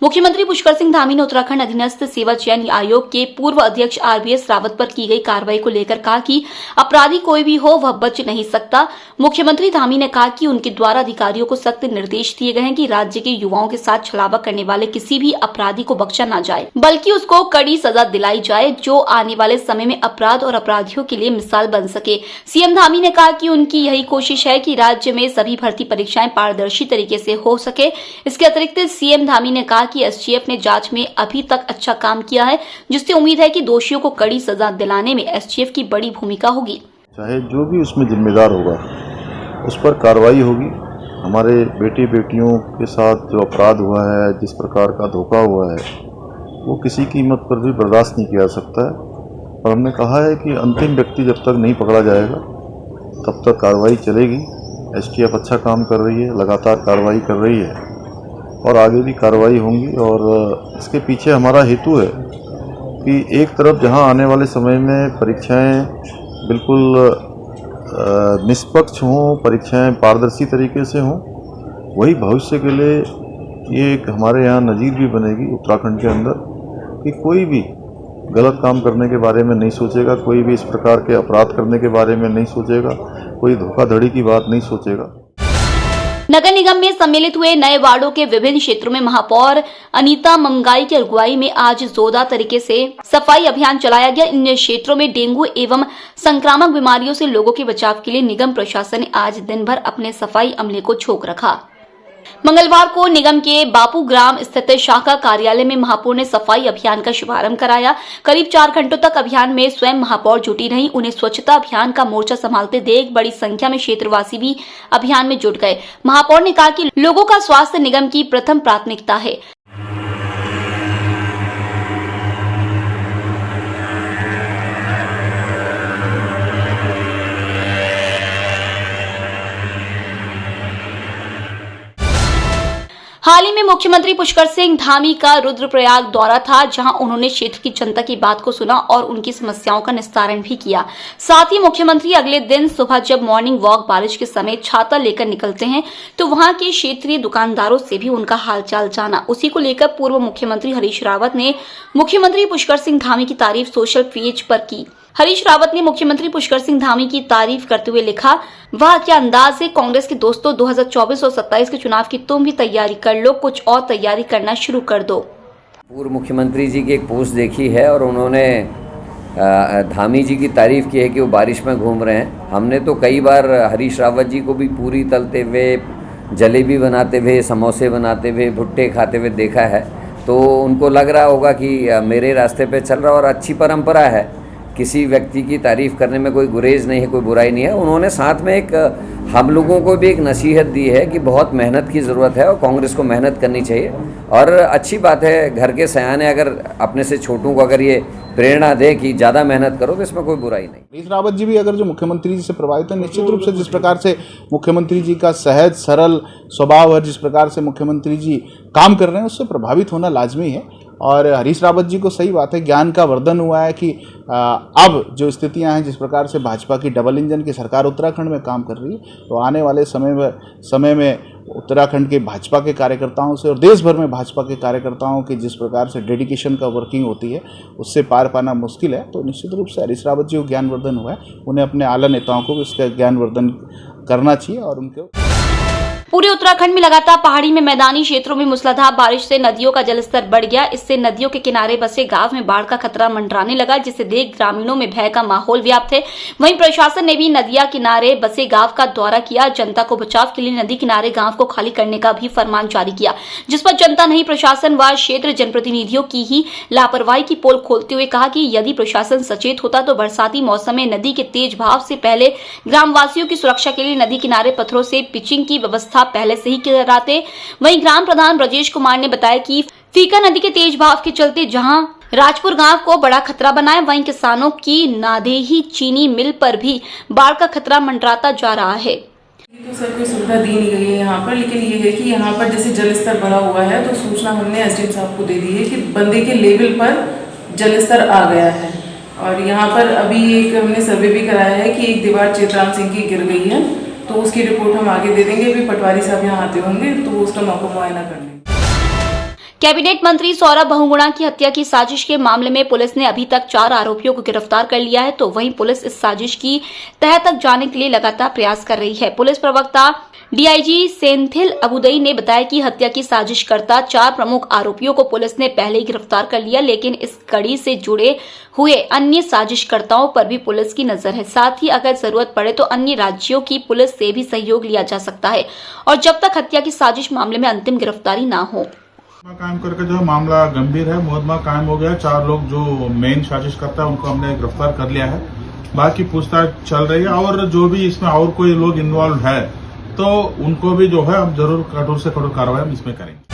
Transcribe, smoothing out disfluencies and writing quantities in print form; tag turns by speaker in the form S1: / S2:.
S1: मुख्यमंत्री पुष्कर सिंह धामी ने उत्तराखंड अधीनस्थ सेवा चयन आयोग के पूर्व अध्यक्ष RBS रावत पर की गई कार्रवाई को लेकर कहा कि अपराधी कोई भी हो वह बच नहीं सकता। मुख्यमंत्री धामी ने कहा कि उनके द्वारा अधिकारियों को सख्त निर्देश दिए गए हैं कि राज्य के युवाओं के साथ छलावा करने वाले किसी भी अपराधी को बख्शा न जाए, बल्कि उसको कड़ी सजा दिलाई जाए जो आने वाले समय में अपराध और अपराधियों के लिए मिसाल बन सके। सीएम धामी ने कहा कि उनकी यही कोशिश है कि राज्य में सभी भर्ती परीक्षाएं पारदर्शी तरीके से हो सके। इसके अतिरिक्त सीएम धामी ने कहा कि STF ने जांच में अभी तक अच्छा काम किया है, जिससे उम्मीद है कि दोषियों को कड़ी सजा दिलाने में STF की बड़ी भूमिका होगी।
S2: चाहे जो भी उसमें जिम्मेदार होगा उस पर कार्रवाई होगी। हमारे बेटे बेटियों के साथ जो अपराध हुआ है, जिस प्रकार का धोखा हुआ है, वो किसी कीमत पर भी बर्दाश्त नहीं किया जा सकता है। और हमने कहा है कि अंतिम व्यक्ति जब तक नहीं पकड़ा जाएगा तब तक कार्रवाई चलेगी। STF अच्छा काम कर रही है, लगातार कार्रवाई कर रही है और आगे भी कार्रवाई होंगी। और इसके पीछे हमारा हेतु है कि एक तरफ जहां आने वाले समय में परीक्षाएं बिल्कुल निष्पक्ष हों, परीक्षाएं पारदर्शी तरीके से हों, वही भविष्य के लिए ये एक हमारे यहाँ नज़ीर भी बनेगी उत्तराखंड के अंदर कि कोई भी गलत काम करने के बारे में नहीं सोचेगा, कोई भी इस प्रकार के अपराध करने के बारे में नहीं सोचेगा, कोई धोखाधड़ी की बात नहीं सोचेगा।
S1: नगर निगम में सम्मिलित हुए नए वार्डों के विभिन्न क्षेत्रों में महापौर अनीता मंगाई की अगुवाई में आज जोरदार तरीके से सफाई अभियान चलाया गया। इन क्षेत्रों में डेंगू एवं संक्रामक बीमारियों से लोगों के बचाव के लिए निगम प्रशासन ने आज दिन भर अपने सफाई अमले को झोंक रखा। मंगलवार को निगम के बापू ग्राम स्थित शाखा कार्यालय में महापौर ने सफाई अभियान का शुभारंभ कराया। करीब 4 घंटों तक अभियान में स्वयं महापौर जुटी रही। उन्हें स्वच्छता अभियान का मोर्चा संभालते देख बड़ी संख्या में क्षेत्रवासी भी अभियान में जुट गए। महापौर ने कहा कि लोगों का स्वास्थ्य निगम की प्रथम प्राथमिकता है। हाल ही में मुख्यमंत्री पुष्कर सिंह धामी का रुद्रप्रयाग दौरा था, जहां उन्होंने क्षेत्र की जनता की बात को सुना और उनकी समस्याओं का निस्तारण भी किया। साथ ही मुख्यमंत्री अगले दिन सुबह जब मॉर्निंग वॉक बारिश के समय छाता लेकर निकलते हैं तो वहां के क्षेत्रीय दुकानदारों से भी उनका हालचाल जाना। उसी को लेकर पूर्व मुख्यमंत्री हरीश रावत ने मुख्यमंत्री पुष्कर सिंह धामी की तारीफ सोशल पेज पर की। हरीश रावत ने मुख्यमंत्री पुष्कर सिंह धामी की तारीफ करते हुए लिखा, वाह क्या अंदाज है कांग्रेस के दोस्तों, 2024 और 27 के चुनाव की तुम भी तैयारी कर लो, कुछ और तैयारी करना शुरू कर दो।
S3: पूर्व मुख्यमंत्री जी की एक पोस्ट देखी है और उन्होंने धामी जी की तारीफ की है कि वो बारिश में घूम रहे हैं। हमने तो कई बार हरीश रावत जी को भी पूरी तलते हुए, जलेबी बनाते हुए, समोसे बनाते हुए, भुट्टे खाते हुए देखा है, तो उनको लग रहा होगा कि मेरे रास्ते पे चल रहा। और अच्छी परंपरा है, किसी व्यक्ति की तारीफ़ करने में कोई गुरेज नहीं है, कोई बुराई नहीं है। उन्होंने साथ में एक हम लोगों को भी एक नसीहत दी है कि बहुत मेहनत की ज़रूरत है और कांग्रेस को मेहनत करनी चाहिए। और अच्छी बात है, घर के सयाने अगर अपने से छोटों को अगर ये प्रेरणा दे कि ज़्यादा मेहनत करो तो इसमें कोई बुराई नहीं।
S4: हरीश रावत जी भी अगर जो मुख्यमंत्री जी से प्रभावित है, निश्चित रूप से जिस प्रकार से मुख्यमंत्री जी का सहज सरल स्वभाव है, जिस प्रकार से मुख्यमंत्री जी काम कर रहे हैं, उससे प्रभावित होना लाजमी है। और हरीश रावत जी को सही बात है, ज्ञान का वर्धन हुआ है कि अब जो स्थितियां हैं, जिस प्रकार से भाजपा की डबल इंजन की सरकार उत्तराखंड में काम कर रही है, तो आने वाले समय में उत्तराखंड के भाजपा के कार्यकर्ताओं से और देश भर में भाजपा के कार्यकर्ताओं की जिस प्रकार से डेडिकेशन का वर्किंग होती है, उससे पार पाना मुश्किल है। तो निश्चित रूप से हरीश रावत जी को ज्ञानवर्धन हुआ है, उन्हें अपने आला नेताओं को भी इसका ज्ञानवर्धन करना चाहिए। और उनके
S1: पूरे उत्तराखंड में लगातार पहाड़ी में मैदानी क्षेत्रों में मूसलाधार बारिश से नदियों का जलस्तर बढ़ गया। इससे नदियों के किनारे बसे गांव में बाढ़ का खतरा मंडराने लगा, जिसे देख ग्रामीणों में भय का माहौल व्याप्त है। वहीं प्रशासन ने भी नदिया किनारे बसे गांव का दौरा किया। जनता को बचाव के लिए नदी किनारे गांव को खाली करने का भी फरमान जारी किया, जिस पर जनता नहीं प्रशासन व क्षेत्र जनप्रतिनिधियों की ही लापरवाही की पोल खोलते हुए कहा कि यदि प्रशासन सचेत होता तो बरसाती मौसम में नदी के तेज बहाव से पहले ग्रामवासियों की सुरक्षा के लिए नदी किनारे पत्थरों से पिचिंग की व्यवस्था पहले से ही कराते। वहीं ग्राम प्रधान ब्रजेश कुमार ने बताया कि फीका नदी के तेज बहाव के चलते जहां राजपुर गांव को बड़ा खतरा बना है, वहीं किसानों की नादेही चीनी मिल पर भी बाढ़ का खतरा मंडराता जा रहा है।
S5: तो सर कोई सुविधा दी नहीं गई है यहाँ पर, लेकिन ये है कि यहाँ पर जैसे जल स्तर बढ़ा हुआ है तो सूचना हमने एसडीएम साहब को दे दी है कि बंदे के लेवल पर जल स्तर आ गया है। और यहाँ पर अभी एक हमने सर्वे भी कराया है कि एक दीवार चेतराम सिंह की गिर गई है, तो उसकी रिपोर्ट हम आगे दे देंगे। अभी पटवारी साहब यहाँ आते होंगे तो उसका मौका मुआयना कर लेंगे।
S1: कैबिनेट मंत्री सौरभ बहुगुणा की हत्या की साजिश के मामले में पुलिस ने अभी तक 4 आरोपियों को गिरफ्तार कर लिया है, तो वहीं पुलिस इस साजिश की तह तक जाने के लिए लगातार प्रयास कर रही है। पुलिस प्रवक्ता डीआईजी सेंथिल अबुदई ने बताया कि हत्या की साजिश करता 4 प्रमुख आरोपियों को पुलिस ने पहले ही गिरफ्तार कर लिया, लेकिन इस कड़ी से जुड़े हुए अन्य साजिशकर्ताओं पर भी पुलिस की नजर है। साथ ही अगर जरूरत पड़े तो अन्य राज्यों की पुलिस से भी सहयोग लिया जा सकता है, और जब तक हत्या की साजिश मामले में अंतिम गिरफ्तारी न हो।
S6: कायम करके जो मामला गंभीर है, मुकदमा कायम हो गया। 4 लोग जो मेन साजिश करता है उनको हमने गिरफ्तार कर लिया है। बाकी पूछताछ चल रही है, और जो भी इसमें और कोई लोग इन्वॉल्व है तो उनको भी जो है हम जरूर कठोर से कठोर कार्रवाई हम इसमें करेंगे।